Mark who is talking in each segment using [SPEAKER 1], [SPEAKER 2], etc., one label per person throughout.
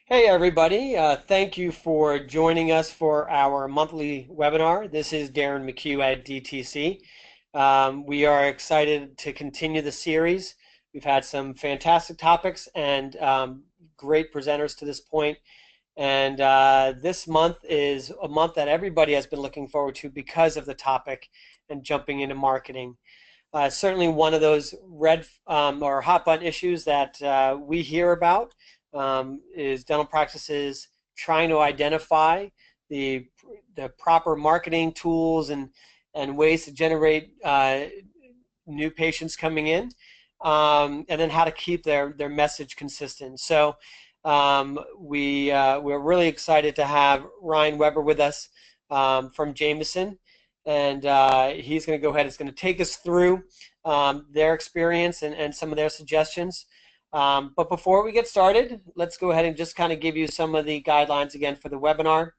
[SPEAKER 1] Hey everybody, thank you for joining us for our monthly webinar. This is Darren McHugh at DTC. We are excited to continue the series. We've had some fantastic topics and great presenters to this point. And this month is a month that everybody has been looking forward to because of the topic and jumping into marketing. Certainly one of those red or hot button issues that we hear about is dental practices trying to identify the proper marketing tools and ways to generate new patients coming in, and then how to keep their message consistent. So we're really excited to have Ryan Weber with us from Jameson, and he's going to go ahead. He's going to take us through their experience and some of their suggestions. But before we get started, let's go ahead and just kind of give you some of the guidelines again for the webinar.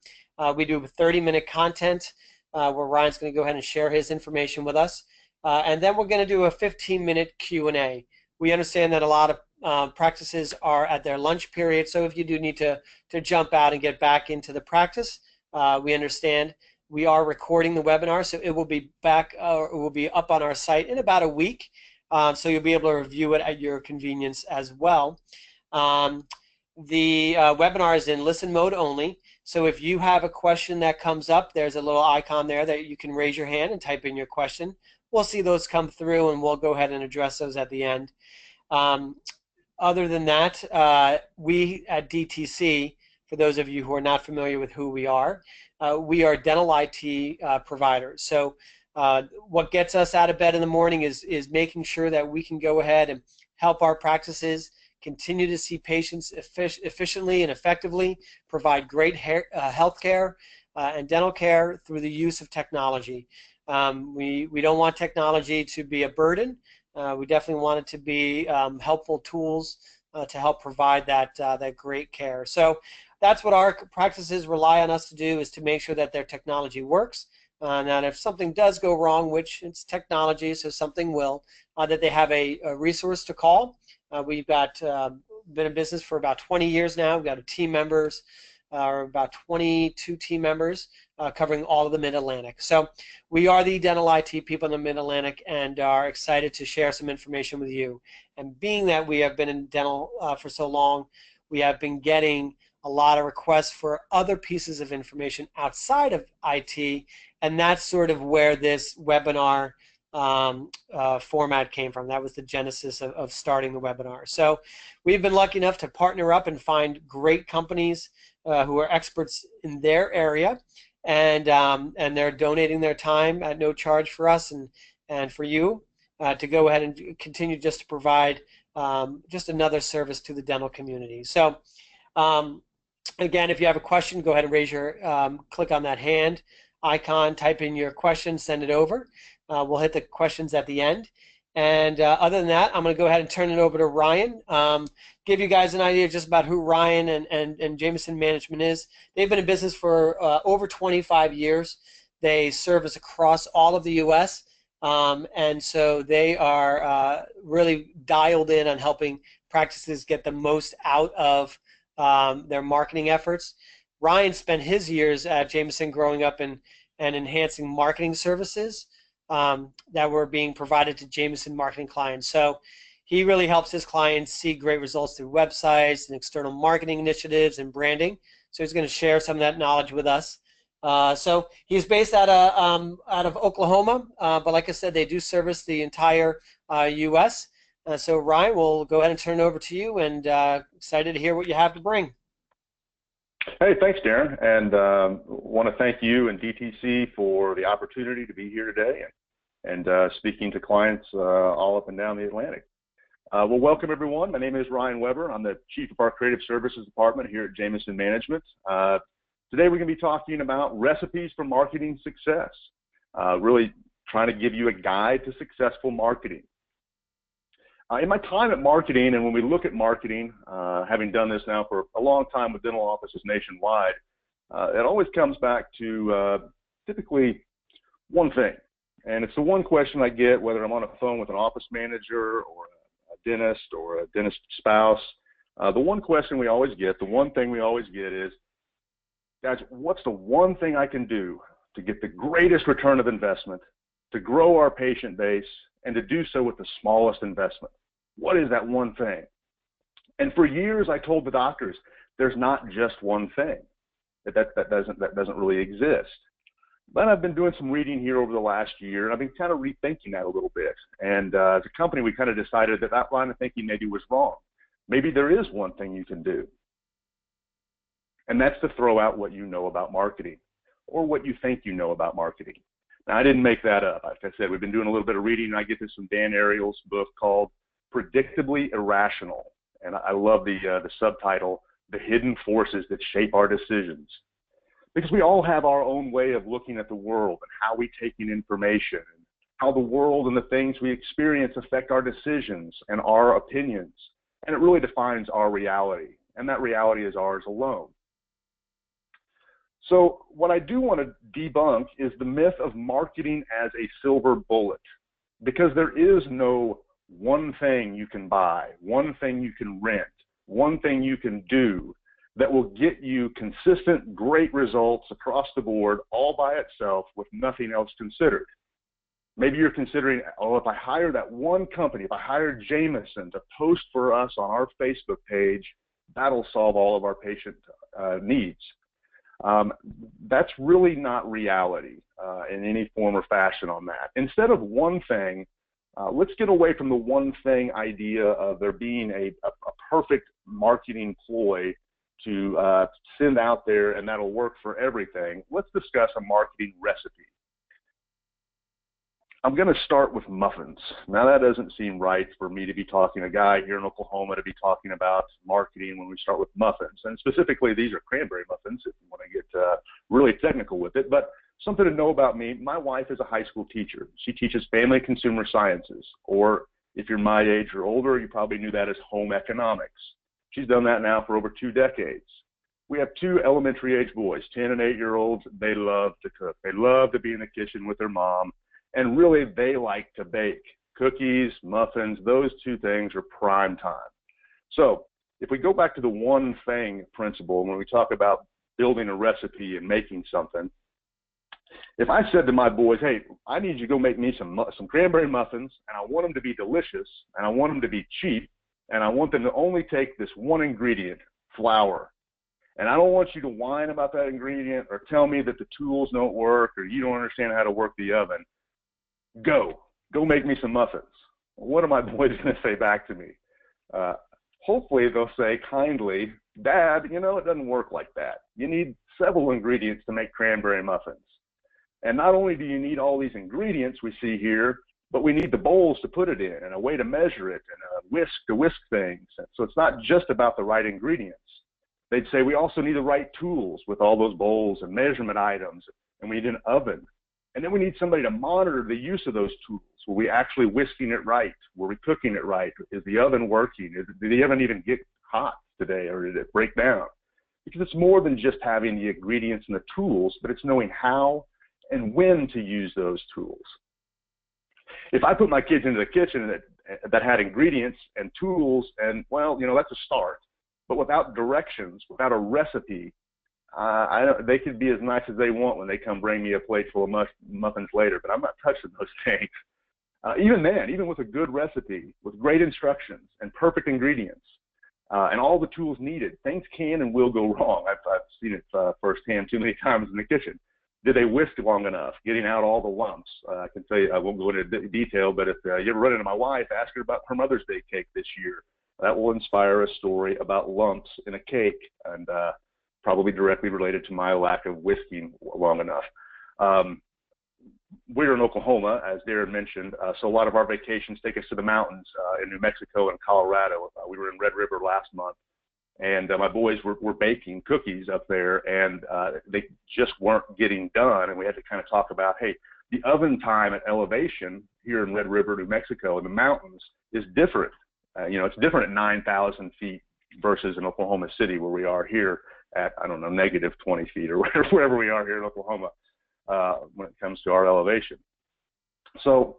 [SPEAKER 1] We do 30-minute content where Ryan's going to go ahead and share his information with us. And then we're going to do a 15-minute Q&A. We understand that a lot of practices are at their lunch period, so if you do need to jump out and get back into the practice, we understand. We are recording the webinar, so it will be it will be up on our site in about a week. So you'll be able to review it at your convenience as well. The webinar is in listen mode only. So if you have a question that comes up, there's a little icon there that you can raise your hand and type in your question. We'll see those come through, and we'll go ahead and address those at the end. Other than that, we at DTC, for those of you who are not familiar with who we are dental IT providers. So what gets us out of bed in the morning is making sure that we can go ahead and help our practices continue to see patients efficiently and effectively, provide great health care and dental care through the use of technology. We don't want technology to be a burden. We definitely want it to be helpful tools to help provide that great care. So that's what our practices rely on us to do, is to make sure that their technology works. That if something does go wrong, which it's technology, so something will, that they have a resource to call. We've got been in business for about 20 years now. We've got about 22 team members covering all of the Mid-Atlantic. So we are the dental IT people in the Mid-Atlantic and are excited to share some information with you. And being that we have been in dental for so long, we have been getting a lot of requests for other pieces of information outside of IT, and that's sort of where this webinar format came from. That was the genesis of starting the webinar. So we've been lucky enough to partner up and find great companies who are experts in their area, and they're donating their time at no charge for us and for you to go ahead and continue just to provide just another service to the dental community. So again, if you have a question, go ahead and raise your, click on that hand icon, type in your question, send it over. We'll hit the questions at the end. And other than that, I'm going to go ahead and turn it over to Ryan. Give you guys an idea just about who Ryan and Jameson Management is. They've been in business for over 25 years. They service across all of the U.S., and so they are really dialed in on helping practices get the most out of their marketing efforts. Ryan spent his years at Jameson growing up and enhancing marketing services that were being provided to Jameson marketing clients. So he really helps his clients see great results through websites and external marketing initiatives and branding. So he's going to share some of that knowledge with us. So he's based out of Oklahoma, but like I said, they do service the entire U.S. So Ryan, we'll go ahead and turn it over to you, and excited to hear what you have to bring.
[SPEAKER 2] Hey, thanks, Darren, and want to thank you and DTC for the opportunity to be here today and speaking to clients all up and down the Atlantic. Well, welcome everyone. My name is Ryan Weber. I'm the Chief of our Creative Services Department here at Jameson Management. Today we're going to be talking about recipes for marketing success, really trying to give you a guide to successful marketing. In my time at marketing, and when we look at marketing, having done this now for a long time with dental offices nationwide, it always comes back to typically one thing. And it's the one question I get, whether I'm on a phone with an office manager or a dentist spouse, The one question we always get, the one thing we always get is, guys, what's the one thing I can do to get the greatest return of investment, to grow our patient base, and to do so with the smallest investment? What is that one thing? And for years, I told the doctors, there's not just one thing. That doesn't really exist. But I've been doing some reading here over the last year, and I've been kind of rethinking that a little bit. And as a company, we kind of decided that that line of thinking maybe was wrong. Maybe there is one thing you can do, and that's to throw out what you know about marketing, or what you think you know about marketing. Now, I didn't make that up. Like I said, we've been doing a little bit of reading, and I get this from Dan Ariely's book called Predictably Irrational. And I love the subtitle, The Hidden Forces That Shape Our Decisions. Because we all have our own way of looking at the world and how we take in information, and how the world and the things we experience affect our decisions and our opinions. And it really defines our reality. And that reality is ours alone. So what I do want to debunk is the myth of marketing as a silver bullet, because there is no one thing you can buy, one thing you can rent, one thing you can do that will get you consistent, great results across the board all by itself with nothing else considered. Maybe you're considering, oh, if I hire that one company, if I hire Jameson to post for us on our Facebook page, that'll solve all of our patient needs. That's really not reality in any form or fashion on that. Instead of one thing, let's get away from the one thing idea of there being a perfect marketing ploy to send out there and that'll work for everything. Let's discuss a marketing recipe. I'm going to start with muffins. Now, that doesn't seem right for me to be talking, a guy here in Oklahoma, to be talking about marketing when we start with muffins. And specifically, these are cranberry muffins, if you want to get really technical with it. But something to know about me, my wife is a high school teacher. She teaches family consumer sciences, or if you're my age or older, you probably knew that as home economics. She's done that now for over 2 decades. We have 2 elementary age boys, 10 and 8-year-olds. They love to cook. They love to be in the kitchen with their mom. And really, they like to bake. Cookies, muffins, those 2 things are prime time. So if we go back to the one thing principle, when we talk about building a recipe and making something, if I said to my boys, hey, I need you to go make me some cranberry muffins, and I want them to be delicious, and I want them to be cheap, and I want them to only take this one ingredient, flour. And I don't want you to whine about that ingredient or tell me that the tools don't work or you don't understand how to work the oven. Go make me some muffins. What are my boys going to say back to me? Hopefully they'll say kindly, Dad, you know, it doesn't work like that. You need several ingredients to make cranberry muffins. And not only do you need all these ingredients we see here, but we need the bowls to put it in and a way to measure it and a whisk to whisk things. So it's not just about the right ingredients. They'd say we also need the right tools with all those bowls and measurement items, and we need an oven. And then we need somebody to monitor the use of those tools. Were we actually whisking it right? Were we cooking it right? Is the oven working? Did the oven even get hot today, or did it break down? Because it's more than just having the ingredients and the tools, but it's knowing how and when to use those tools. If I put my kids into the kitchen that had ingredients and tools, and well, you know, that's a start. But without directions, without a recipe, they could be as nice as they want when they come bring me a plate full of muffins later, but I'm not touching those things. Even then, even with a good recipe, with great instructions and perfect ingredients, and all the tools needed, things can and will go wrong. I've seen it firsthand too many times in the kitchen. Did they whisk long enough, getting out all the lumps? I can tell you, I won't go into detail, but if you ever run into my wife, ask her about her Mother's Day cake this year. That will inspire a story about lumps in a cake, and probably directly related to my lack of whisking long enough. We're in Oklahoma, as Darren mentioned, so a lot of our vacations take us to the mountains in New Mexico and Colorado. We were in Red River last month, and my boys were baking cookies up there, and they just weren't getting done, and we had to kind of talk about, hey, the oven time at elevation here in Red River, New Mexico, in the mountains is different. You know, it's different at 9,000 feet versus in Oklahoma City, where we are here at, I don't know, negative 20 feet or wherever we are here in Oklahoma when it comes to our elevation. So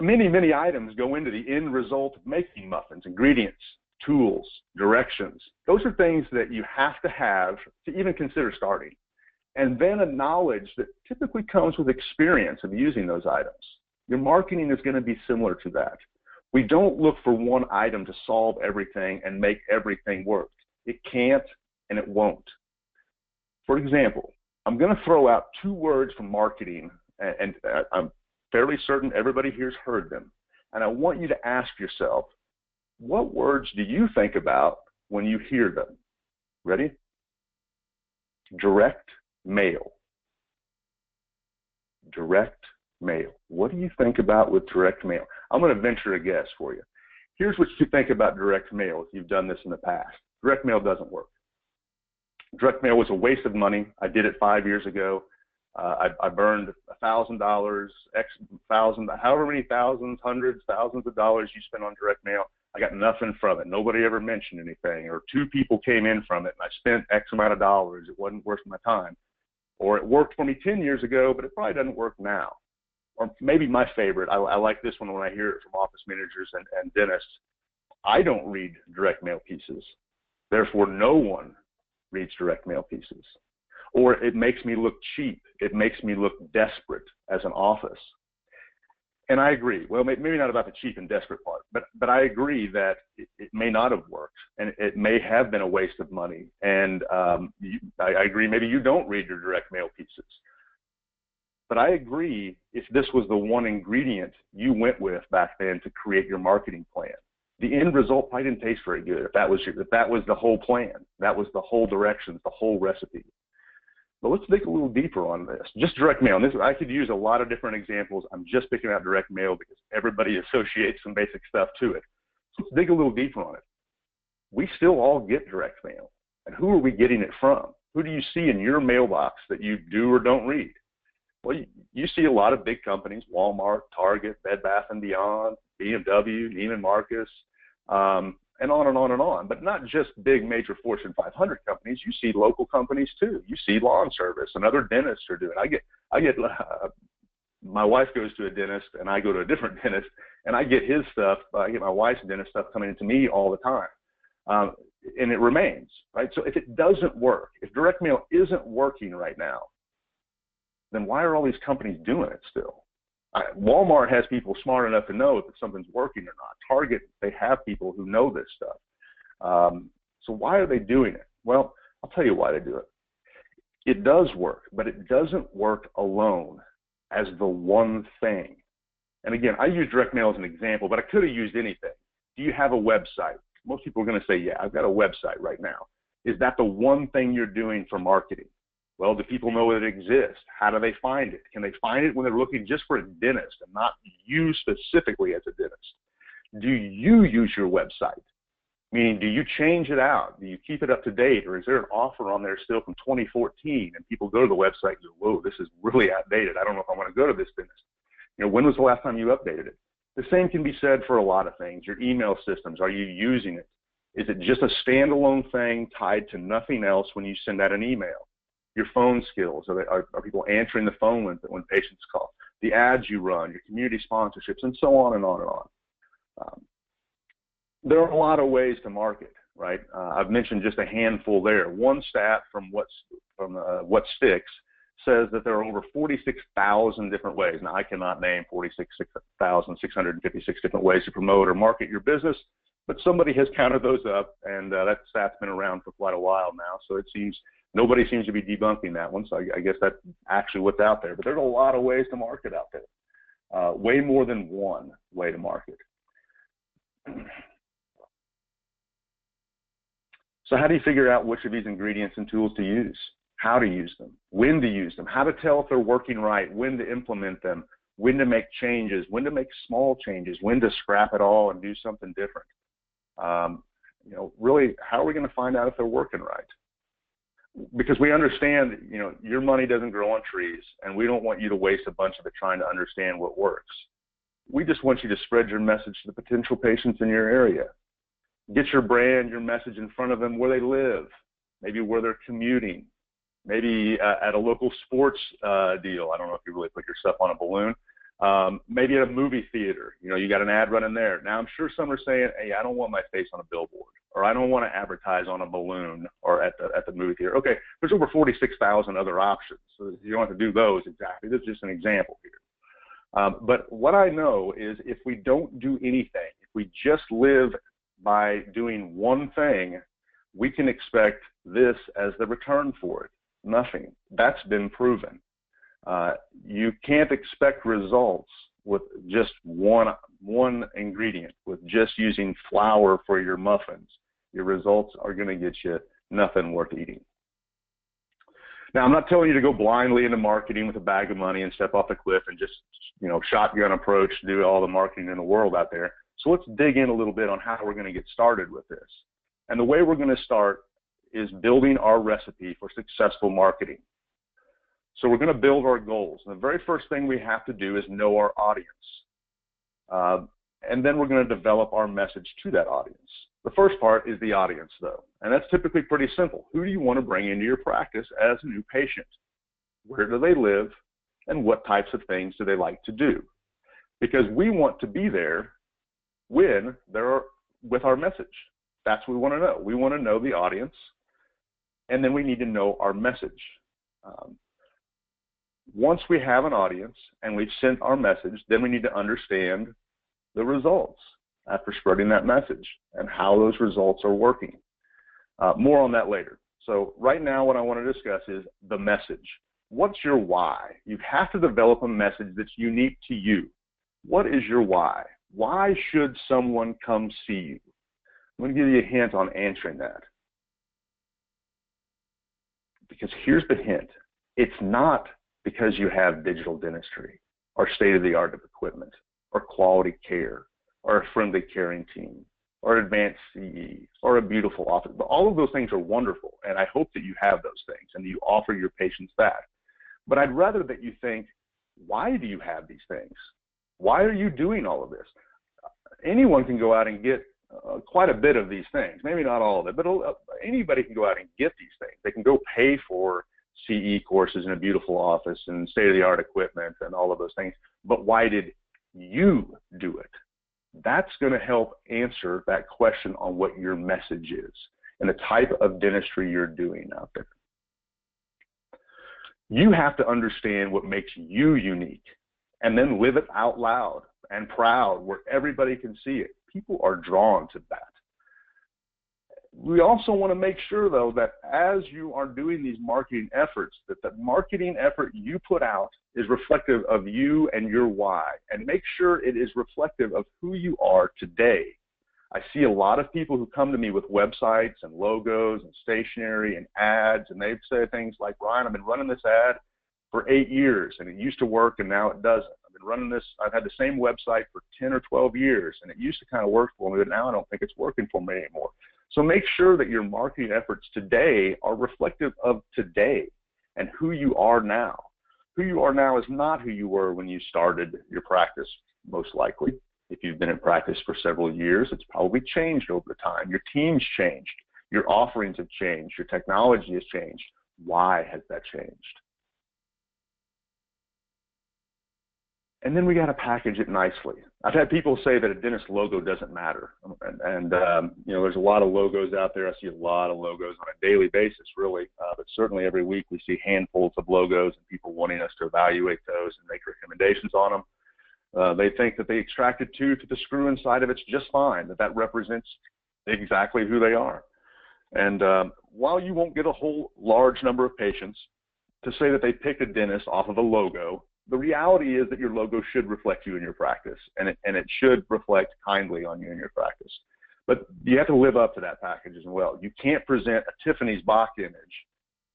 [SPEAKER 2] many, many items go into the end result of making muffins, ingredients, tools, directions. Those are things that you have to even consider starting. And then a knowledge that typically comes with experience of using those items. Your marketing is going to be similar to that. We don't look for one item to solve everything and make everything work. It can't and it won't. For example, I'm going to throw out 2 words from marketing, and I'm fairly certain everybody here's heard them. And I want you to ask yourself, what words do you think about when you hear them? Ready? Direct mail. Direct mail. What do you think about with direct mail? I'm going to venture a guess for you. Here's what you think about direct mail if you've done this in the past. Direct mail doesn't work. Direct mail was a waste of money. I did it 5 years ago. I burned $1,000, however many thousands, hundreds, thousands of dollars you spent on direct mail. I got nothing from it. Nobody ever mentioned anything. Or 2 people came in from it, and I spent X amount of dollars. It wasn't worth my time. Or it worked for me 10 years ago, but it probably doesn't work now. Or maybe my favorite, I like this one when I hear it from office managers and dentists. I don't read direct mail pieces. Therefore, no one reads direct mail pieces. Or it makes me look cheap. It makes me look desperate as an office. And I agree. Well, maybe not about the cheap and desperate part, but I agree that it may not have worked, and it may have been a waste of money. And I agree, maybe you don't read your direct mail pieces. But I agree if this was the one ingredient you went with back then to create your marketing plan. The end result probably didn't taste very good if that was the whole plan, that was the whole directions, the whole recipe. But let's dig a little deeper on this. Just direct mail. And this, I could use a lot of different examples. I'm just picking out direct mail because everybody associates some basic stuff to it. So let's dig a little deeper on it. We still all get direct mail. And who are we getting it from? Who do you see in your mailbox that you do or don't read? Well, you see a lot of big companies, Walmart, Target, Bed Bath & Beyond, BMW, Neiman Marcus, and on and on and on. But not just big major Fortune 500 companies. You see local companies too. You see lawn service and other dentists are doing. My wife goes to a dentist and I go to a different dentist, and I get his stuff. I get my wife's dentist stuff coming into me all the time, and it remains, right? So if it doesn't work, if direct mail isn't working right now, then why are all these companies doing it still? Walmart has people smart enough to know if something's working or not. Target, they have people who know this stuff. So why are they doing it? Well, I'll tell you why they do it. It does work, but it doesn't work alone as the one thing. And again, I use direct mail as an example, but I could have used anything. Do you have a website? Most people are going to say, yeah, I've got a website right now. Is that the one thing you're doing for marketing? Well, do people know that it exists? How do they find it? Can they find it when they're looking just for a dentist and not you specifically as a dentist? Do you use your website? Meaning, do you change it out? Do you keep it up to date? Or is there an offer on there still from 2014 and people go to the website and go, whoa, this is really outdated. I don't know if I want to go to this dentist. When was the last time you updated it? The same can be said for a lot of things. Your email systems, are you using it? Is it just a standalone thing tied to nothing else when you send out an email? Your phone skills, are people answering the phone when patients call? The ads you run, your community sponsorships, and so on and on and on. There are a lot of ways to market, right? I've mentioned just a handful there. One stat from What Sticks says that there are over 46,000 different ways. Now, I cannot name 46,656 different ways to promote or market your business, but somebody has counted those up, and that stat's been around for quite a while now. So it seems nobody seems to be debunking that one. So I guess that's actually what's out there. But there's a lot of ways to market out there, way more than one way to market. So how do you figure out which of these ingredients and tools to use? How to use them, when to use them, how to tell if they're working right, when to implement them, when to make changes, when to make small changes, when to scrap it all and do something different. Really, how are we going to find out if they're working right? Because we understand, your money doesn't grow on trees, and we don't want you to waste a bunch of it trying to understand what works. We just want you to spread your message to the potential patients in your area. Get your brand, your message in front of them where they live, maybe where they're commuting, maybe at a local sports deal. I don't know if you really put your stuff on a balloon, Maybe at a movie theater, you got an ad running there. Now, I'm sure some are saying, hey, I don't want my face on a billboard, or I don't want to advertise on a balloon or at the movie theater. Okay, there's over 46,000 other options, so you don't have to do those exactly. This is just an example here. But what I know is if we don't do anything, if we just live by doing one thing, we can expect this as the return for it. Nothing. That's been proven. You can't expect results with just one ingredient, with just using flour for your muffins. Your results are going to get you nothing worth eating. Now, I'm not telling you to go blindly into marketing with a bag of money and step off the cliff and just, shotgun approach, do all the marketing in the world out there. So let's dig in a little bit on how we're going to get started with this. And the way we're going to start is building our recipe for successful marketing. So we're going to build our goals. And the very first thing we have to do is know our audience. And then we're going to develop our message to that audience. The first part is the audience, though. And that's typically pretty simple. Who do you want to bring into your practice as a new patient? Where do they live? And what types of things do they like to do? Because we want to be there when they're with our message. That's what we want to know. We want to know the audience, and then we need to know our message. Once we have an audience and we've sent our message, then we need to understand the results after spreading that message and how those results are working. More on that later. So right now what I want to discuss is the message. What's your why? You have to develop a message that's unique to you. What is your why? Why should someone come see you? I'm going to give you a hint on answering that. Because here's the hint. It's not because you have digital dentistry or state-of-the-art equipment or quality care or a friendly caring team or advanced CE or a beautiful office. But all of those things are wonderful, and I hope that you have those things and you offer your patients that. But I'd rather that you think, why do you have these things? Why are you doing all of this? Anyone can go out and get quite a bit of these things, maybe not all of it, but anybody can go out and get these things. They can go pay for CE courses in a beautiful office and state-of-the-art equipment and all of those things. But why did you do it? That's going to help answer that question on what your message is and the type of dentistry you're doing out there. You have to understand what makes you unique and then live it out loud and proud where everybody can see it. People are drawn to that. We also want to make sure, though, that as you are doing these marketing efforts, that the marketing effort you put out is reflective of you and your why, and make sure it is reflective of who you are today. I see a lot of people who come to me with websites and logos and stationery and ads, and they say things like, Ryan, I've been running this ad for 8 years, and it used to work, and now it doesn't. I've been running this, I've had the same website for 10 or 12 years, and it used to kind of work for me, but now I don't think it's working for me anymore. So make sure that your marketing efforts today are reflective of today and who you are now. Who you are now is not who you were when you started your practice, most likely. If you've been in practice for several years, it's probably changed over the time. Your team's changed. Your offerings have changed. Your technology has changed. Why has that changed? And then we got to package it nicely. I've had people say that a dentist logo doesn't matter. And there's a lot of logos out there. I see a lot of logos on a daily basis, really. But certainly every week we see handfuls of logos and people wanting us to evaluate those and make recommendations on them. They think that the extracted tooth to the screw inside of it's just fine, that represents exactly who they are. And while you won't get a whole large number of patients to say that they picked a dentist off of a logo, the reality is that your logo should reflect you in your practice, and it should reflect kindly on you in your practice. But you have to live up to that package as well. You can't present a Tiffany's Bach image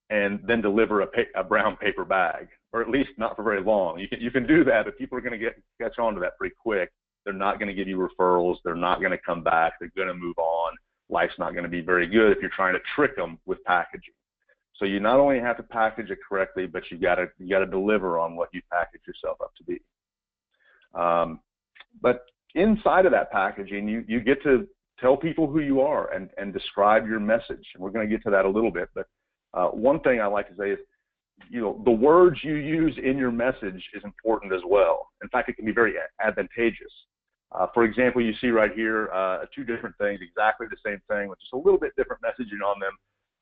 [SPEAKER 2] and then deliver a brown paper bag, or at least not for very long. You can do that, but people are going to catch on to that pretty quick. They're not going to give you referrals. They're not going to come back. They're going to move on. Life's not going to be very good if you're trying to trick them with packaging. So you not only have to package it correctly, but you got to deliver on what you package yourself up to be. But inside of that packaging, you get to tell people who you are and describe your message. And we're going to get to that a little bit. But one thing I like to say is the words you use in your message is important as well. In fact, it can be very advantageous. For example, you see right here two different things, exactly the same thing, with just a little bit different messaging on them.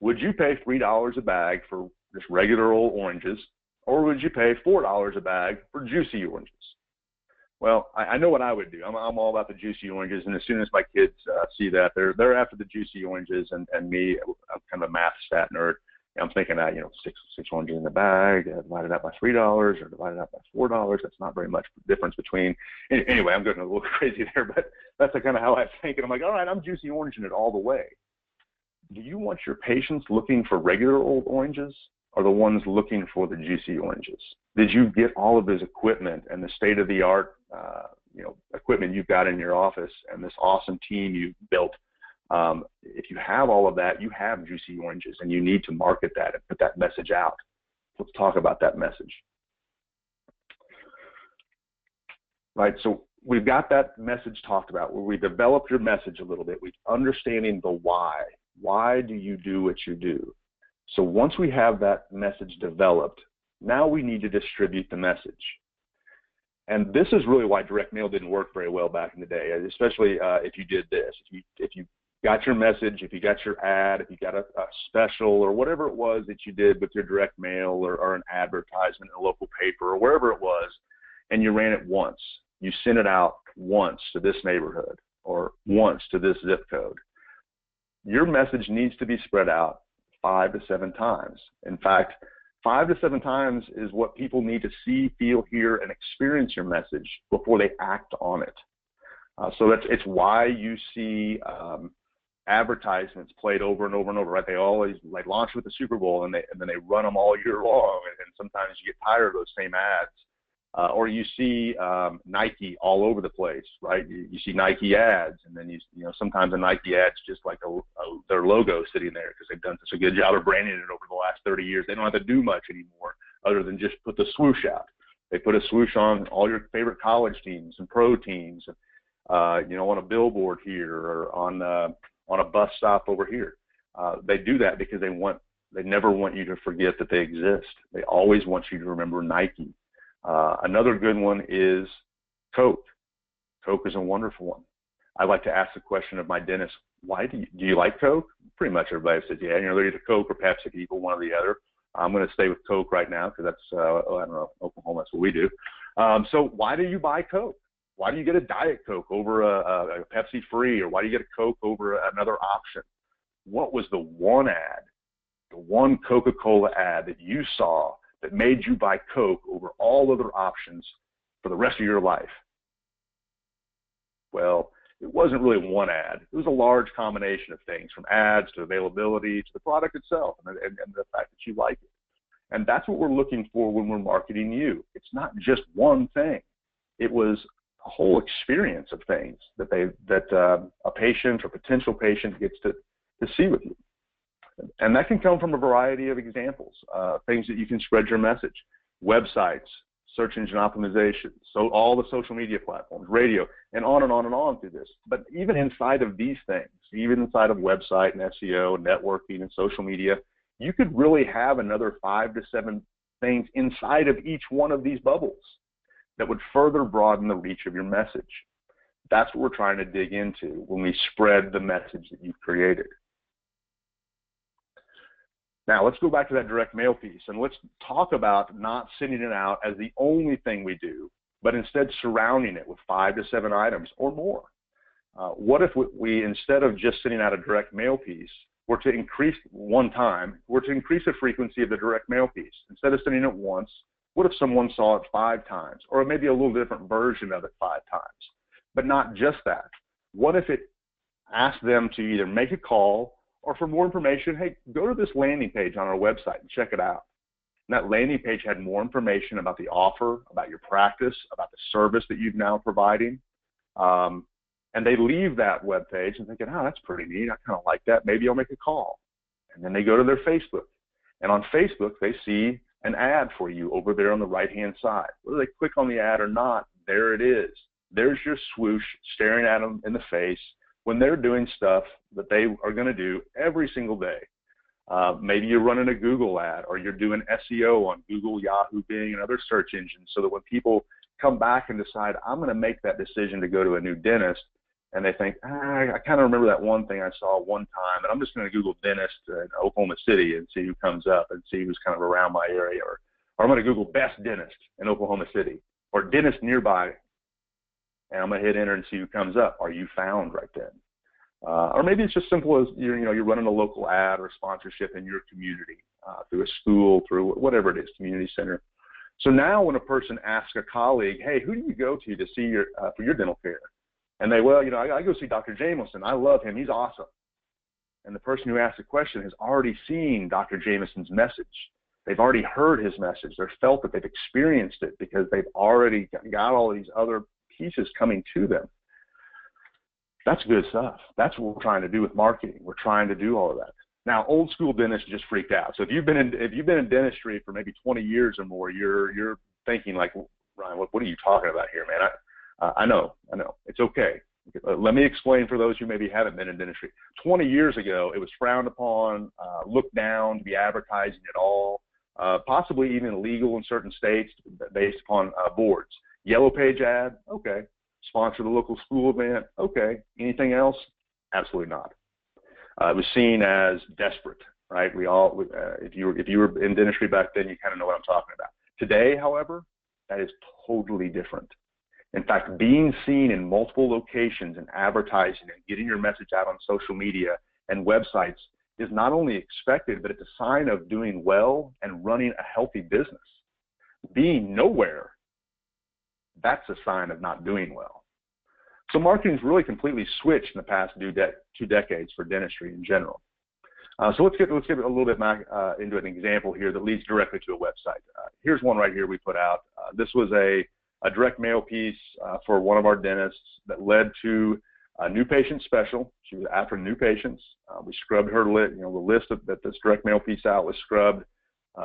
[SPEAKER 2] Would you pay $3 a bag for just regular old oranges, or would you pay $4 a bag for juicy oranges? Well, I know what I would do. I'm all about the juicy oranges, and as soon as my kids see that, they're after the juicy oranges, and me, I'm kind of a math stat nerd. I'm thinking that, six oranges in the bag, divided out by $3 or divided out by $4. That's not very much difference between. Anyway, I'm getting a little crazy there, but that's kind of how I think. And I'm like, all right, I'm juicy oranging it all the way. Do you want your patients looking for regular old oranges, or the ones looking for the juicy oranges? Did you get all of this equipment and the state-of-the-art, equipment you've got in your office and this awesome team you've built? If you have all of that, you have juicy oranges, and you need to market that and put that message out. Let's talk about that message. Right, so we've got that message talked about, where we developed your message a little bit. We're understanding the why. Why do you do what you do? So once we have that message developed, now we need to distribute the message. And this is really why direct mail didn't work very well back in the day, especially if you did this. If you got your message, if you got your ad, if you got a special or whatever it was that you did with your direct mail or an advertisement in a local paper or wherever it was, and you ran it once, you sent it out once to this neighborhood or once to this zip code, your message needs to be spread out 5 to 7 times. In fact, 5 to 7 times is what people need to see, feel, hear, and experience your message before they act on it. So it's why you see advertisements played over and over and over, right? They always launch with the Super Bowl, and then they run them all year long, and sometimes you get tired of those same ads. Or you see Nike all over the place, right? You see Nike ads, and then sometimes a Nike ad's just like their logo sitting there because they've done such a good job of branding it over the last 30 years. They don't have to do much anymore other than just put the swoosh out. They put a swoosh on all your favorite college teams and pro teams, on a billboard here or on a bus stop over here. They do that because they never want you to forget that they exist. They always want you to remember Nike. Another good one is Coke. Coke is a wonderful one. I like to ask the question of my dentist, why do you like Coke? Pretty much everybody says, yeah, they're either Coke or Pepsi people, one or the other. I'm going to stay with Coke right now because that's, I don't know, Oklahoma, that's what we do. So why do you buy Coke? Why do you get a Diet Coke over a Pepsi Free, or why do you get a Coke over another option? What was the one ad, the one Coca-Cola ad that you saw that made you buy Coke over all other options for the rest of your life? Well, it wasn't really one ad. It was a large combination of things, from ads to availability to the product itself and the fact that you like it. And that's what we're looking for when we're marketing you. It's not just one thing. It was a whole experience of things that a patient or potential patient gets to see with you. And that can come from a variety of examples, things that you can spread your message, websites, search engine optimization, so all the social media platforms, radio, and on and on and on through this. But even inside of these things, even inside of website and SEO, networking and social media, you could really have another 5 to 7 things inside of each one of these bubbles that would further broaden the reach of your message. That's what we're trying to dig into when we spread the message that you've created. Now, let's go back to that direct mail piece, and let's talk about not sending it out as the only thing we do, but instead surrounding it with 5 to 7 items or more. What if we, instead of just sending out a direct mail piece, were to increase the frequency of the direct mail piece? Instead of sending it once, what if someone saw it 5 times, or maybe a little different version of it 5 times? But not just that. What if it asked them to either make a call, or for more information, hey, go to this landing page on our website and check it out. And that landing page had more information about the offer, about your practice, about the service that you're now providing. And they leave that web page and thinking, oh, that's pretty neat. I kind of like that. Maybe I'll make a call. And then they go to their Facebook. And on Facebook, they see an ad for you over there on the right-hand side. Whether they click on the ad or not, there it is. There's your swoosh staring at them in the face when they're doing stuff that they are going to do every single day. Maybe you're running a Google ad, or you're doing SEO on Google, Yahoo, Bing, and other search engines, so that when people come back and decide, I'm going to make that decision to go to a new dentist, and they think, I kind of remember that one thing I saw one time, and I'm just going to Google dentist in Oklahoma City and see who comes up and see who's kind of around my area, or I'm going to Google best dentist in Oklahoma City, or dentist nearby, and I'm going to hit enter and see who comes up. Are you found right then? Or maybe it's just simple as you're running a local ad or sponsorship in your community, through a school, through whatever it is, community center. So now when a person asks a colleague, hey, who do you go to see for your dental care? And they, well, I go see Dr. Jameson. I love him. He's awesome. And the person who asked the question has already seen Dr. Jameson's message. They've already heard his message. They've felt it. They've experienced it because they've already got all of these other pieces coming to them. That's good stuff. That's what we're trying to do with marketing. We're trying to do all of that. Now, old school dentists just freaked out. So if you've been in dentistry for maybe 20 years or more, you're thinking like, Ryan, what are you talking about here, man? I know. It's okay. Let me explain for those who maybe haven't been in dentistry. 20 years ago, it was frowned upon, looked down to be advertising at all, possibly even illegal in certain states based upon boards. Yellow page ad, okay. Sponsor the local school event, okay. Anything else? Absolutely not. It was seen as desperate, right? If you were in dentistry back then, you kind of know what I'm talking about. Today, however, that is totally different. In fact, being seen in multiple locations and advertising and getting your message out on social media and websites is not only expected, but it's a sign of doing well and running a healthy business. Being nowhere, that's a sign of not doing well. So marketing's really completely switched in the past 2 decades for dentistry in general. So let's get a little bit back into an example here that leads directly to a website. Here's one right here we put out. This was a direct mail piece for one of our dentists that led to a new patient special. She was after new patients. We scrubbed her the list that this direct mail piece out was scrubbed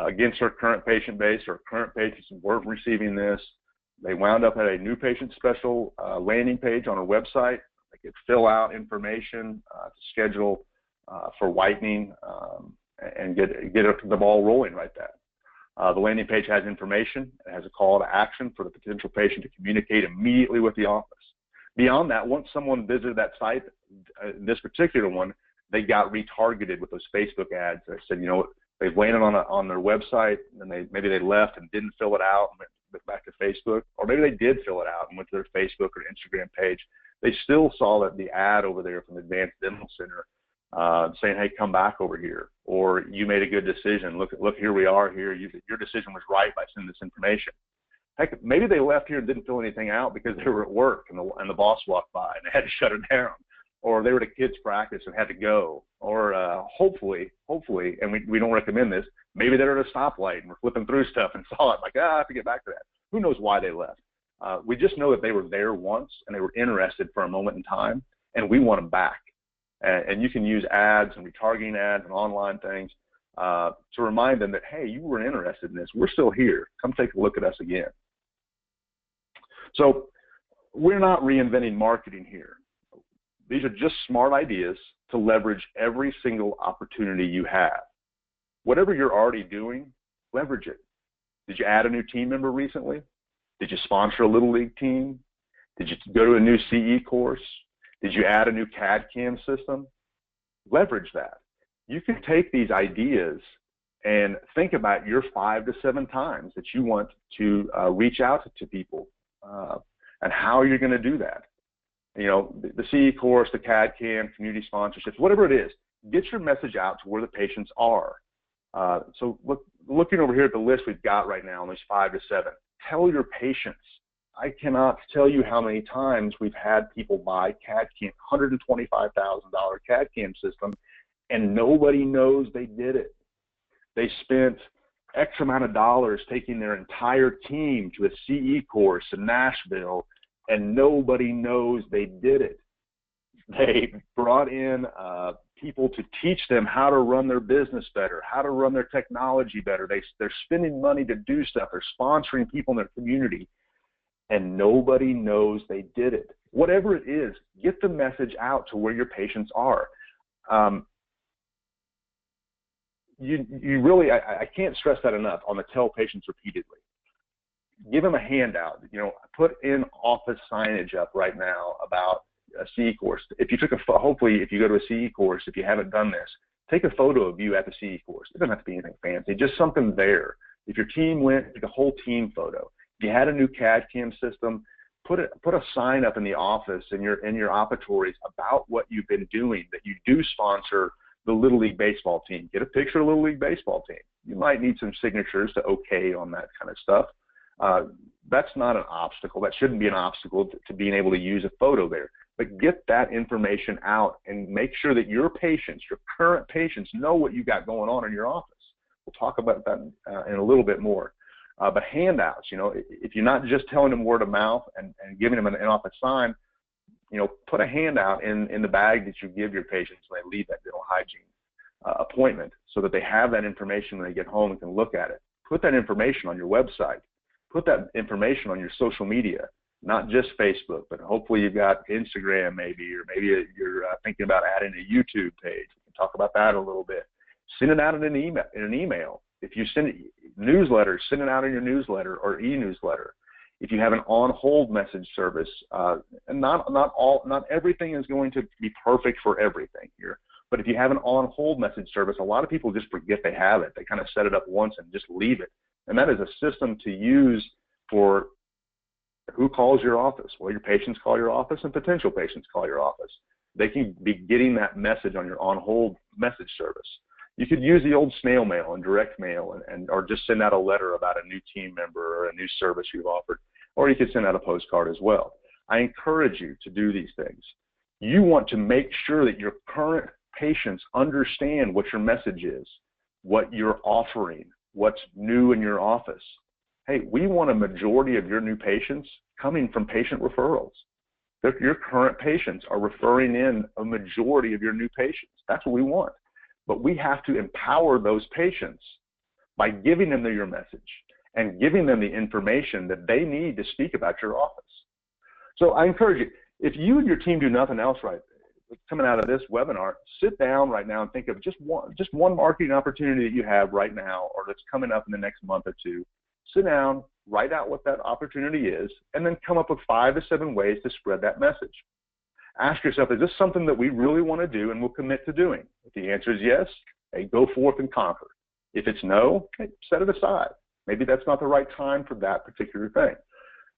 [SPEAKER 2] against her current patient base. Her current patients weren't receiving this. They wound up at a new patient special landing page on her website. They could fill out information to schedule for whitening and get the ball rolling right there. The landing page has information. It has a call to action for the potential patient to communicate immediately with the office. Beyond that, once someone visited that site, this particular one, they got retargeted with those Facebook ads. They said, they've landed on their website, and maybe they left and didn't fill it out and went back to Facebook, or maybe they did fill it out and went to their Facebook or Instagram page. They still saw the ad over there from the Advanced Dental Center saying, hey, come back over here, or you made a good decision. Look, here we are here. Your decision was right by sending this information. Heck, maybe they left here and didn't fill anything out because they were at work and the boss walked by and they had to shut it down, or they were at a kid's practice and had to go, or hopefully, and we don't recommend this, maybe they were at a stoplight and were flipping through stuff and saw it, like, I have to get back to that. Who knows why they left? We just know that they were there once and they were interested for a moment in time, and we want them back. And you can use ads and retargeting ads and online things to remind them that, hey, you were interested in this. We're still here. Come take a look at us again. So we're not reinventing marketing here. These are just smart ideas to leverage every single opportunity you have. Whatever you're already doing, leverage it. Did you add a new team member recently? Did you sponsor a Little League team? Did you go to a new CE course? Did you add a new CAD/CAM system? Leverage that. You can take these ideas and think about your 5 to 7 times that you want to reach out to people and how you're going to do that. The CE course, the CAD/CAM, community sponsorships, whatever it is, get your message out to where the patients are. So looking over here at the list we've got right now, on those 5 to 7, tell your patients. I cannot tell you how many times we've had people buy CAD/CAM, $125,000 CAD/CAM system, and nobody knows they did it. They spent X amount of dollars taking their entire team to a CE course in Nashville, and nobody knows they did it. They brought in people to teach them how to run their business better, how to run their technology better. They're spending money to do stuff. They're sponsoring people in their community, and nobody knows they did it. Whatever it is, get the message out to where your patients are. you really, I can't stress that enough on the tell patients repeatedly. Give them a handout, put in office signage up right now about a CE course. If you took hopefully if you go to a CE course, if you haven't done this, take a photo of you at the CE course. It doesn't have to be anything fancy, just something there. If your team went, take a whole team photo. If you had a new CAD CAM system, put a sign up in the office in your operatories about what you've been doing, that you do sponsor the Little League baseball team. Get a picture of the Little League baseball team. You might need some signatures to okay on that kind of stuff. That's not an obstacle. That shouldn't be an obstacle to being able to use a photo there. But get that information out and make sure that your patients, your current patients, know what you got going on in your office. We'll talk about that in a little bit more. But handouts, if you're not just telling them word of mouth and giving them an in-office sign, put a handout in the bag that you give your patients when they leave that dental hygiene appointment, so that they have that information when they get home and can look at it. Put that information on your website. Put that information on your social media, not just Facebook, but hopefully you've got Instagram maybe, or maybe you're thinking about adding a YouTube page. We can talk about that a little bit. Send it out in an email. If you send newsletters, send it out in your newsletter or e-newsletter. If you have an on-hold message service, and not everything is going to be perfect for everything here, but if you have an on-hold message service, a lot of people just forget they have it. They kind of set it up once and just leave it. And that is a system to use for who calls your office. Well, your patients call your office and potential patients call your office. They can be getting that message on your on-hold message service. You could use the old snail mail and direct mail or just send out a letter about a new team member or a new service you've offered, or you could send out a postcard as well. I encourage you to do these things. You want to make sure that your current patients understand what your message is, what you're offering, what's new in your office. Hey, we want a majority of your new patients coming from patient referrals. Your current patients are referring in a majority of your new patients. That's what we want. But we have to empower those patients by giving them your message and giving them the information that they need to speak about your office. So I encourage you, if you and your team do nothing else right coming out of this webinar, sit down right now and think of just one marketing opportunity that you have right now or that's coming up in the next month or two. Sit down, write out what that opportunity is, and then come up with 5 to 7 ways to spread that message. Ask yourself, is this something that we really want to do and will commit to doing? If the answer is yes, hey, go forth and conquer. If it's no, hey, set it aside. Maybe that's not the right time for that particular thing.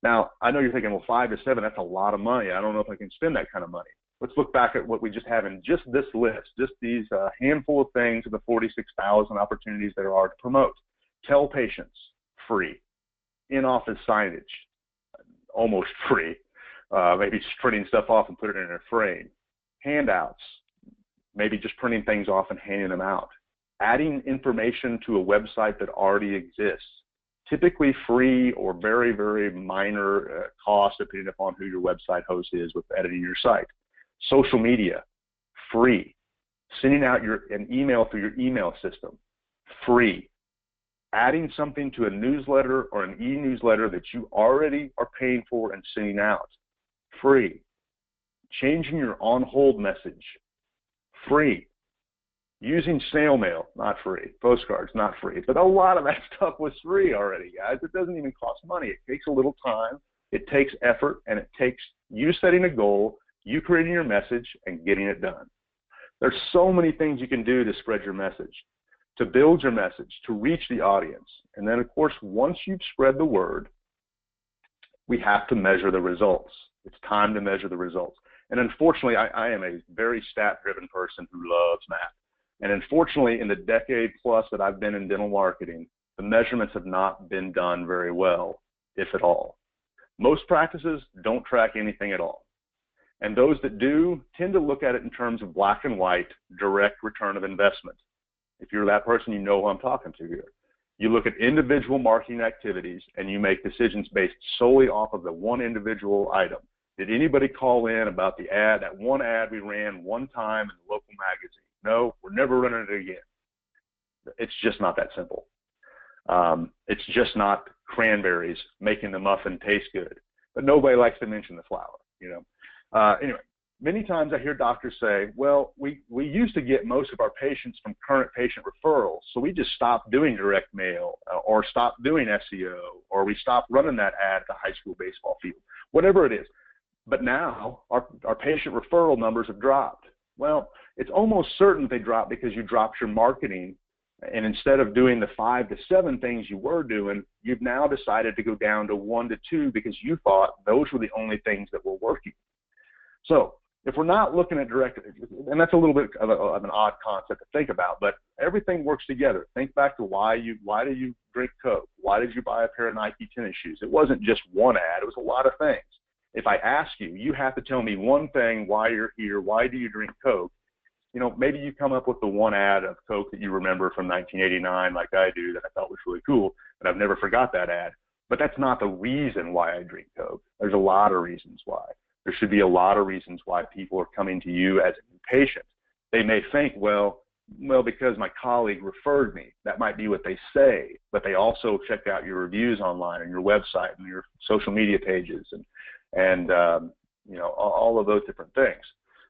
[SPEAKER 2] Now, I know you're thinking, well, 5 to 7, that's a lot of money. I don't know if I can spend that kind of money. Let's look back at what we just have in just this list, just these handful of things of the 46,000 opportunities there are to promote. Tell patients, free. In-office signage, almost free. Maybe just printing stuff off and put it in a frame. Handouts, maybe just printing things off and handing them out. Adding information to a website that already exists, typically free or very, very minor cost depending upon who your website host is with editing your site. Social media, free. Sending out an email through your email system, free. Adding something to a newsletter or an e-newsletter that you already are paying for and sending out, free. Changing your on-hold message, free. Using snail mail, not free. Postcards, not free. But a lot of that stuff was free already, guys. It doesn't even cost money. It takes a little time. It takes effort, and it takes you setting a goal, you creating your message, and getting it done. There's so many things you can do to spread your message, to build your message, to reach the audience. And then, of course, once you've spread the word, we have to measure the results. It's time to measure the results. And unfortunately, I am a very stat-driven person who loves math. And unfortunately, in the decade plus that I've been in dental marketing, the measurements have not been done very well, if at all. Most practices don't track anything at all. And those that do tend to look at it in terms of black and white, direct return of investment. If you're that person, you know who I'm talking to here. You look at individual marketing activities and you make decisions based solely off of the one individual item. Did anybody call in about the ad, that one ad we ran one time in the local magazine? No, we're never running it again. It's just not that simple. It's just not cranberries making the muffin taste good. But nobody likes to mention the flour, you know. Anyway, Many times I hear doctors say, well, we used to get most of our patients from current patient referrals, so we just stopped doing direct mail or stopped doing SEO, or we stopped running that ad at the high school baseball field, whatever it is. But now our patient referral numbers have dropped. Well, it's almost certain they dropped because you dropped your marketing, and instead of doing the 5 to 7 things you were doing, you've now decided to go down to 1 to 2 because you thought those were the only things that were working. So if we're not looking at direct, and that's a little bit of an odd concept to think about, but everything works together. Think back to why do you drink Coke? Why did you buy a pair of Nike tennis shoes? It wasn't just one ad, it was a lot of things. If I ask you, you have to tell me one thing, why you're here, why do you drink Coke? You know, maybe you come up with the one ad of Coke that you remember from 1989 like I do that I thought was really cool, and I've never forgot that ad. But that's not the reason why I drink Coke. There's a lot of reasons why. There should be a lot of reasons why people are coming to you as a new patient. They may think, well, because my colleague referred me. That might be what they say, but they also checked out your reviews online and your website and your social media pages and you know, all of those different things.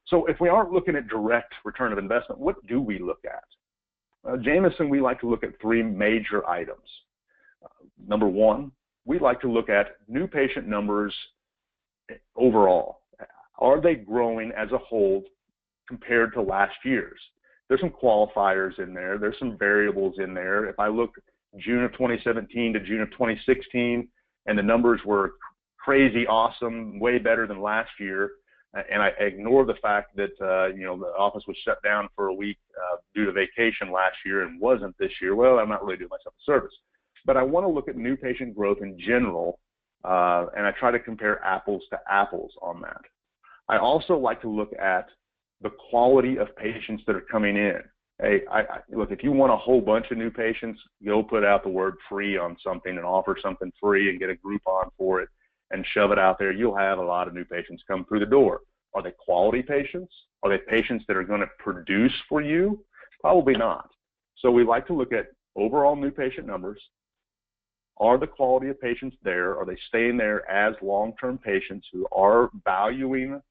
[SPEAKER 2] So if we aren't looking at direct return of investment, what do we look at? Jameson, we like to look at 3 major items. Number 1, we like to look at new patient numbers overall. Are they growing as a whole compared to last year's? There's some qualifiers in there. There's some variables in there. If I look June of 2017 to June of 2016, and the numbers were crazy awesome, way better than last year, and I ignore the fact that you know, the office was shut down for a week due to vacation last year and wasn't this year, well, I'm not really doing myself a service. But I want to look at new patient growth in general, and I try to compare apples to apples on that. I also like to look at the quality of patients that are coming in. Hey, look, if you want a whole bunch of new patients, go put out the word free on something and offer something free and get a Groupon for it and shove it out there. You'll have a lot of new patients come through the door. Are they quality patients? Are they patients that are going to produce for you? Probably not. So we like to look at overall new patient numbers. Are the quality of patients there? Are they staying there as long-term patients who are valuing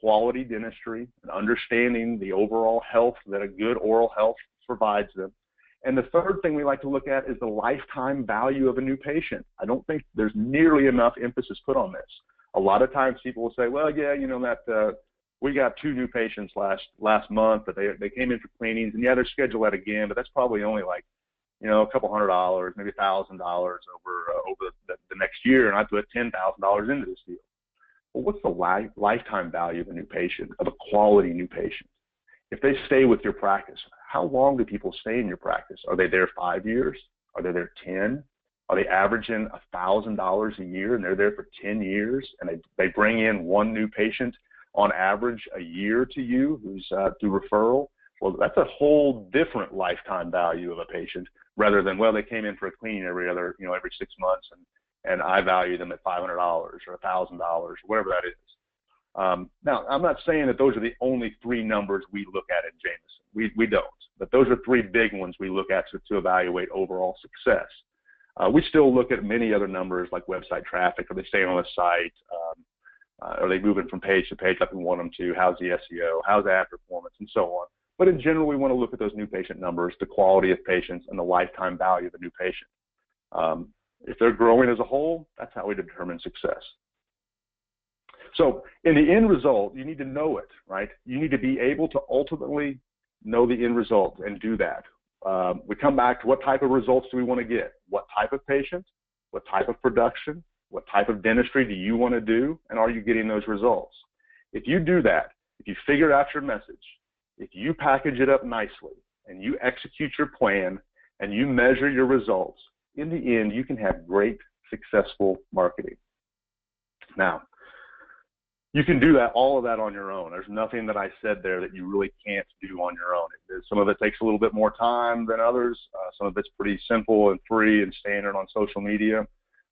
[SPEAKER 2] quality dentistry and understanding the overall health that a good oral health provides them? And the third thing we like to look at is the lifetime value of a new patient. I don't think there's nearly enough emphasis put on this. A lot of times people will say, well, yeah, you know, that we got 2 new patients last month, but they came in for cleanings, and yeah, they're scheduled out again, but that's probably only like, you know, a couple $100, maybe $1,000 over the next year, and I put $10,000 into this deal. Well, what's the lifetime value of a new patient, of a quality new patient? If they stay with your practice, how long do people stay in your practice? Are they there 5 years? Are they there 10? Are they averaging $1,000 a year and they're there for 10 years, and they bring in 1 new patient on average a year to you who's through referral? Well, that's a whole different lifetime value of a patient rather than, well, they came in for a cleaning every 6 months and I value them at $500 or $1,000, whatever that is. Now, I'm not saying that those are the only 3 numbers we look at in Jameson. We don't. But those are 3 big ones we look at to evaluate overall success. We still look at many other numbers like website traffic. Are they staying on the site? Are they moving from page to page like we want them to? How's the SEO? How's ad performance? And so on. But in general, we want to look at those new patient numbers, the quality of patients, and the lifetime value of a new patient. If they're growing as a whole, that's how we determine success. So in the end result, you need to know it, right? You need to be able to ultimately know the end result and do that. We come back to what type of results do we want to get? What type of patient? What type of production? What type of dentistry do you want to do? And are you getting those results? If you do that, if you figure out your message, if you package it up nicely and you execute your plan and you measure your results, in the end, you can have great, successful marketing. Now, you can do that, all of that on your own. There's nothing that I said there that you really can't do on your own. Some of it takes a little bit more time than others. Some of it's pretty simple and free and standard on social media.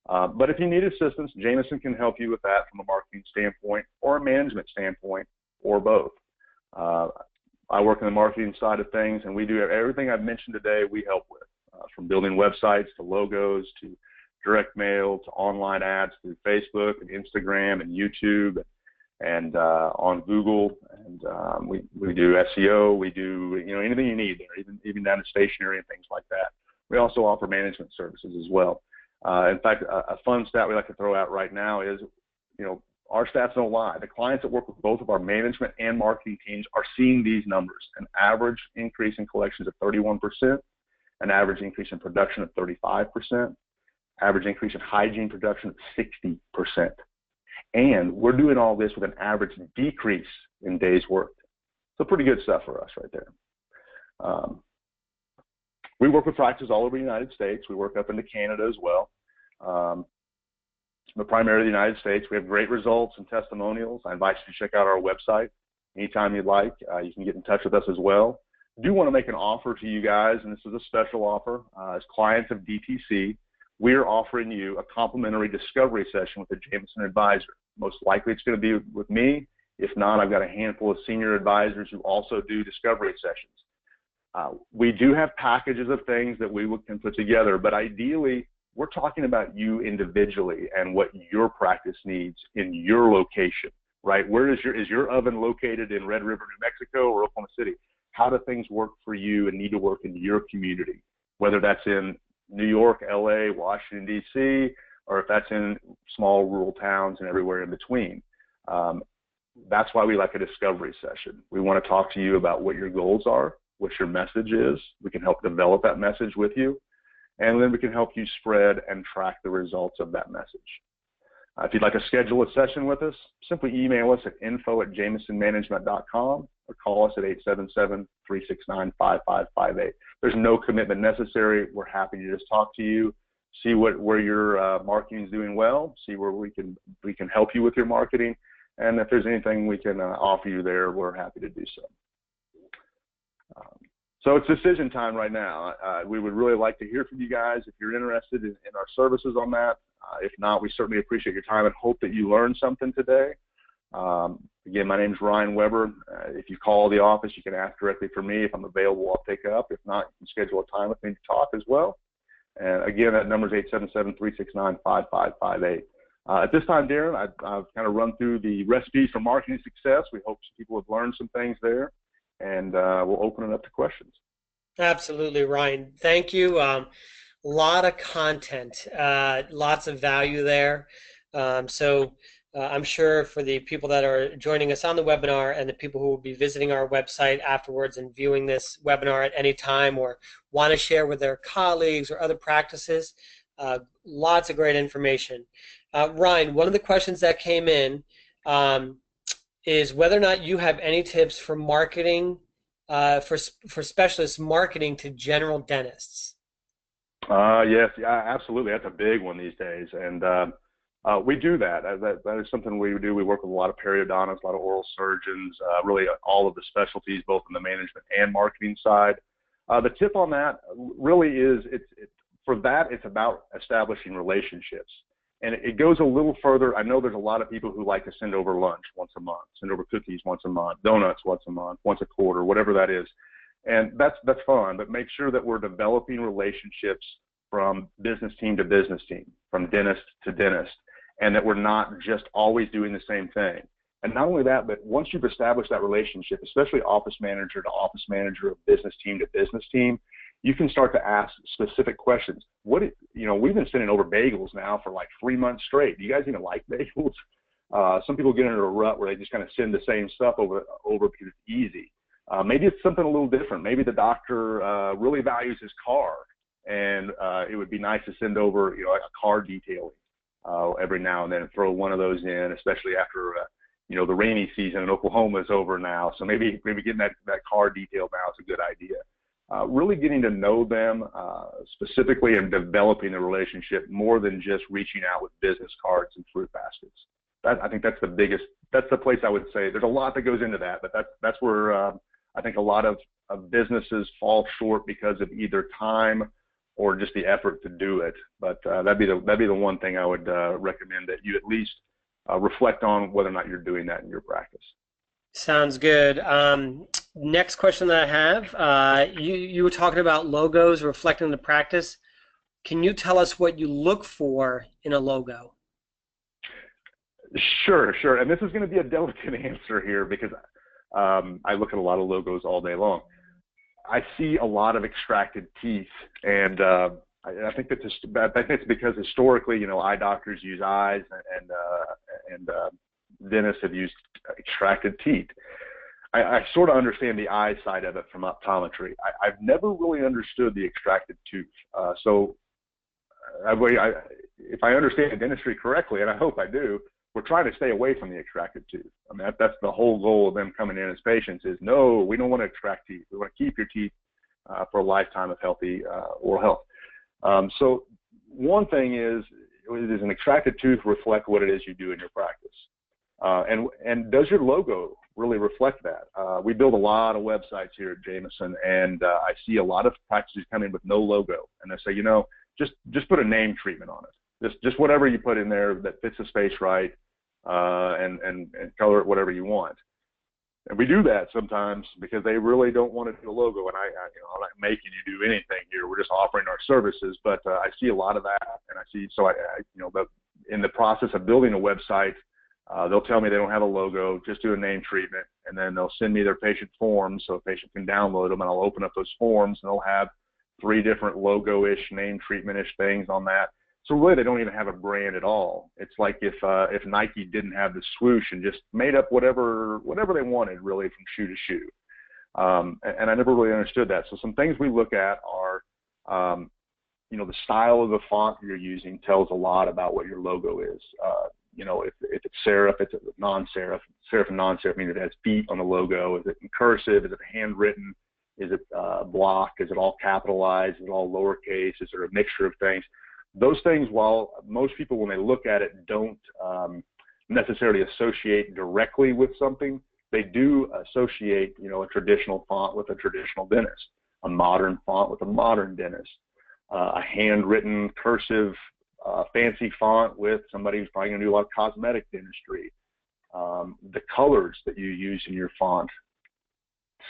[SPEAKER 2] But if you need assistance, Jameson can help you with that from a marketing standpoint or a management standpoint or both. I work in the marketing side of things, and we do everything I've mentioned today we help with, from building websites to logos to direct mail to online ads through Facebook and Instagram and YouTube and on Google, and we do SEO, we do anything you need there, even down to stationery and things like that. We also offer management services as well. In fact, a fun stat we like to throw out right now is, our stats don't lie. The clients that work with both of our management and marketing teams are seeing these numbers: an average increase in collections of 31%, an average increase in production of 35%, average increase in hygiene production of 60%. And we're doing all this with an average decrease in days worked. So pretty good stuff for us right there. We work with practices all over the United States. We work up into Canada as well. But primarily the United States. We have great results and testimonials. I invite you to check out our website anytime you'd like. You can get in touch with us as well. I do want to make an offer to you guys, and this is a special offer. As clients of DTC, we are offering you a complimentary discovery session with a Jameson advisor. Most likely it's going to be with me. If not, I've got a handful of senior advisors who also do discovery sessions. We do have packages of things that we can put together, but ideally, we're talking about you individually and what your practice needs in your location, right? Where is your oven located in Red River, New Mexico, or Oklahoma City? How do things work for you and need to work in your community, whether that's in New York, LA, Washington, D.C., or if that's in small rural towns and everywhere in between. That's why we like a discovery session. We want to talk to you about what your goals are, what your message is. We can help develop that message with you, and then we can help you spread and track the results of that message. If you'd like to schedule a session with us, simply email us at info@jamesonmanagement.com or call us at 877-369-5558. There's no commitment necessary. We're happy to just talk to you, see where your marketing is doing well, see where we can help you with your marketing, and if there's anything we can offer you there, we're happy to do so. So it's decision time right now. We would really like to hear from you guys if you're interested in our services on that. If not, we certainly appreciate your time and hope that you learned something today. Again, my name is Ryan Weber. If you call the office, you can ask directly for me. If I'm available, I'll pick up. If not, you can schedule a time with me to talk as well. And again, that number is 877-369-5558. At this time, Darren, I've kind of run through the recipes for marketing success. We hope people have learned some things there, and we'll open it up to questions.
[SPEAKER 1] Absolutely, Ryan. Thank you. A lot of content, lots of value there. I'm sure for the people that are joining us on the webinar and the people who will be visiting our website afterwards and viewing this webinar at any time or want to share with their colleagues or other practices, lots of great information. Ryan, one of the questions that came in is whether or not you have any tips for marketing, for specialists marketing to general dentists.
[SPEAKER 2] Yes, absolutely. That's a big one these days, and we do that. That is something we do. We work with a lot of periodontists, a lot of oral surgeons, really all of the specialties, both on the management and marketing side. The tip on that really is, it's about establishing relationships. And it goes a little further. I know there's a lot of people who like to send over lunch once a month, send over cookies once a month, donuts once a month, once a quarter, whatever that is. And that's fun, but make sure that we're developing relationships from business team to business team, from dentist to dentist, and that we're not just always doing the same thing. And not only that, but once you've established that relationship, especially office manager to office manager, or business team to business team, you can start to ask specific questions. We've been sending over bagels now for like 3 months straight. Do you guys even like bagels? Some people get into a rut where they just kind of send the same stuff over because it's easy. Maybe it's something a little different. Maybe the doctor really values his car, and it would be nice to send over, a car detailing every now and then, and throw one of those in, especially after the rainy season in Oklahoma is over now. So maybe getting that car detailed now is a good idea. Really getting to know them specifically and developing a relationship more than just reaching out with business cards and fruit baskets. I think that's the place I would say. There's a lot that goes into that, but that's where I think a lot of businesses fall short because of either time or just the effort to do it. But that'd be the one thing I would recommend, that you at least reflect on whether or not you're doing that in your practice.
[SPEAKER 1] Sounds good. Next question that I have, you were talking about logos reflecting the practice. Can you tell us what you look for in a logo?
[SPEAKER 2] Sure, sure. And this is going to be a delicate answer here because I look at a lot of logos all day long. I see a lot of extracted teeth, and I think that I think it's because historically, eye doctors use eyes, and dentists have used extracted teeth. I sort of understand the eye side of it from optometry. I've never really understood the extracted tooth. If I understand dentistry correctly, and I hope I do, we're trying to stay away from the extracted tooth. I mean, that's the whole goal of them coming in as patients is, no, we don't want to extract teeth. We want to keep your teeth for a lifetime of healthy oral health. So one thing is, does an extracted tooth reflect what it is you do in your practice? And does your logo really reflect that? We build a lot of websites here at Jameson, and I see a lot of practices come in with no logo, and they say, just put a name treatment on it. Just whatever you put in there that fits the space right, and color it whatever you want. And we do that sometimes because they really don't want to do a logo. And I'm not making you do anything here. We're just offering our services. But I see a lot of that, and I see in the process of building a website, they'll tell me they don't have a logo, just do a name treatment, and then they'll send me their patient forms so a patient can download them, and I'll open up those forms, and they'll have 3 different logo-ish, name treatment-ish things on that. So really, they don't even have a brand at all. It's like if Nike didn't have the swoosh and just made up whatever they wanted, really, from shoe to shoe. And I never really understood that. So some things we look at are, the style of the font you're using tells a lot about what your logo is. If it's serif, it's non-serif. Serif and non-serif mean it has feet on the logo. Is it in cursive? Is it handwritten? Is it block? Is it all capitalized? Is it all lowercase? Is there a mixture of things? Those things, while most people, when they look at it, don't necessarily associate directly with something, they do associate, a traditional font with a traditional dentist, a modern font with a modern dentist, a handwritten cursive fancy font with somebody who's probably going to do a lot of cosmetic dentistry. The colors that you use in your font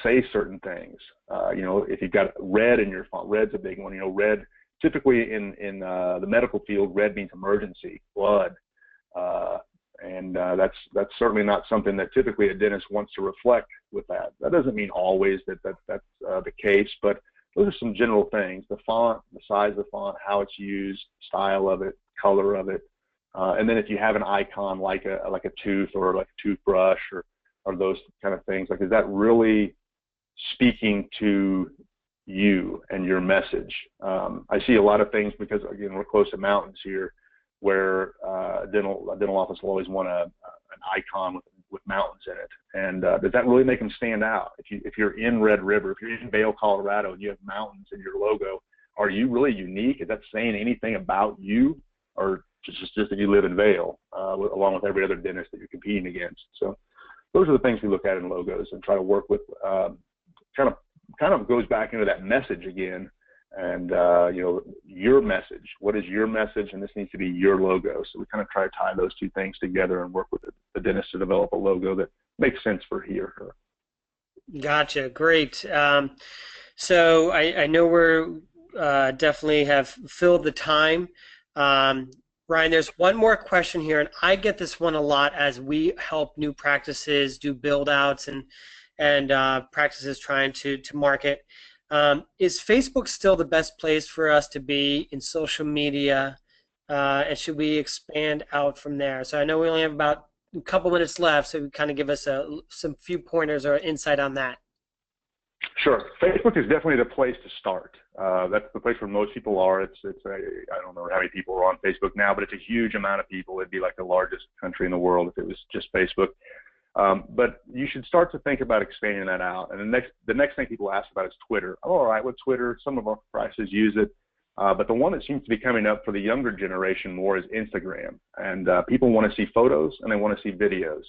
[SPEAKER 2] say certain things. If you've got red in your font, red's a big one. Red, typically in the medical field, red means emergency, blood, and that's certainly not something that typically a dentist wants to reflect with that. That doesn't mean always that's the case, but those are some general things: the font, the size of the font, how it's used, style of it, color of it, and then if you have an icon like a tooth or like a toothbrush or those kind of things, like, is that really speaking to you and your message? I see a lot of things because, again, we're close to mountains here, where a dental office will always want an icon with mountains in it. And does that really make them stand out? If you're in Red River, if you're in Vail, Colorado, and you have mountains in your logo, are you really unique? Is that saying anything about you, or just that you live in Vail, along with every other dentist that you're competing against? So those are the things we look at in logos and try to work with. Kind of goes back into that message again, and your message. What is your message? And this needs to be your logo. So we kind of try to tie those two things together and work with the dentist to develop a logo that makes sense for he or her.
[SPEAKER 1] Gotcha. Great. So I know we're definitely have filled the time. Ryan, there's one more question here, and I get this one a lot as we help new practices do build outs and practices trying to market. Is Facebook still the best place for us to be in social media, and should we expand out from there? So I know we only have about a couple minutes left, so kind of give us some few pointers or insight on that.
[SPEAKER 2] Sure. Facebook is definitely the place to start. That's the place where most people are. I don't know how many people are on Facebook now, but it's a huge amount of people. It'd be like the largest country in the world if it was just Facebook. But you should start to think about expanding that out. And the next thing people ask about is Twitter. Oh, all right, with Twitter, some of our practices use it. But the one that seems to be coming up for the younger generation more is Instagram. And people want to see photos and they want to see videos.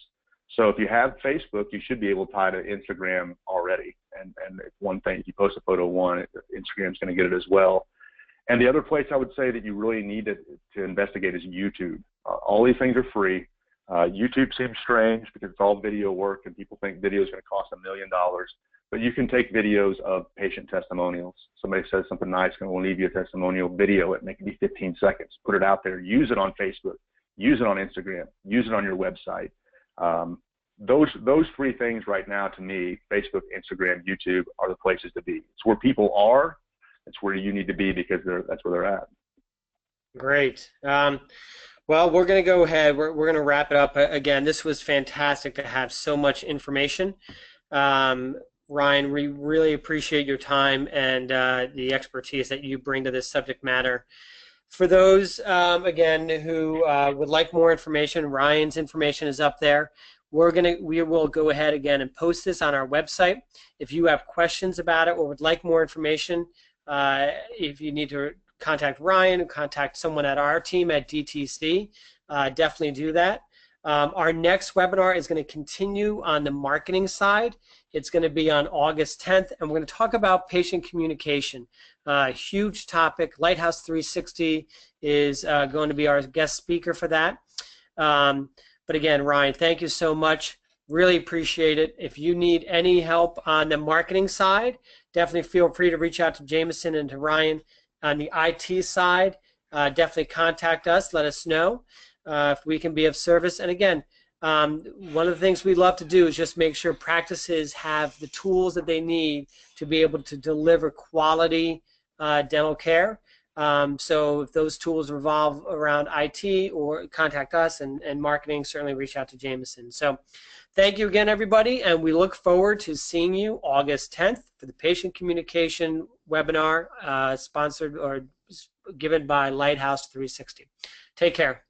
[SPEAKER 2] So if you have Facebook, you should be able to tie to Instagram already. And it's one thing, if you post a photo one, Instagram's going to get it as well. And the other place I would say that you really need to investigate is YouTube. All these things are free. YouTube seems strange because it's all video work and people think video is going to cost $1 million. But you can take videos of patient testimonials. Somebody says something nice and we'll leave you a testimonial, video it, make it be 15 seconds, put it out there, use it on Facebook, use it on Instagram, use it on your website. Those three things right now, to me, Facebook, Instagram, YouTube, are the places to be. It's where people are. It's where you need to be because that's where they're at.
[SPEAKER 1] Great. Well, we're going to go ahead. We're going to wrap it up. Again, this was fantastic to have so much information. Ryan, we really appreciate your time and the expertise that you bring to this subject matter. For those, again, who would like more information, Ryan's information is up there. We will go ahead again and post this on our website. If you have questions about it or would like more information, if you need to contact Ryan, contact someone at our team at DTC, definitely do that. Our next webinar is going to continue on the marketing side. It's going to be on August 10th, and we're going to talk about patient communication. Huge topic. Lighthouse 360 is going to be our guest speaker for that. But again, Ryan, thank you so much. Really appreciate it. If you need any help on the marketing side, definitely feel free to reach out to Jameson and to Ryan. On the IT side, definitely contact us. Let us know if we can be of service. And again, one of the things we love to do is just make sure practices have the tools that they need to be able to deliver quality dental care. So if those tools revolve around IT, or contact us, and marketing, certainly reach out to Jameson. So thank you again, everybody, and we look forward to seeing you August 10th for the patient communication webinar sponsored or given by Lighthouse 360. Take care.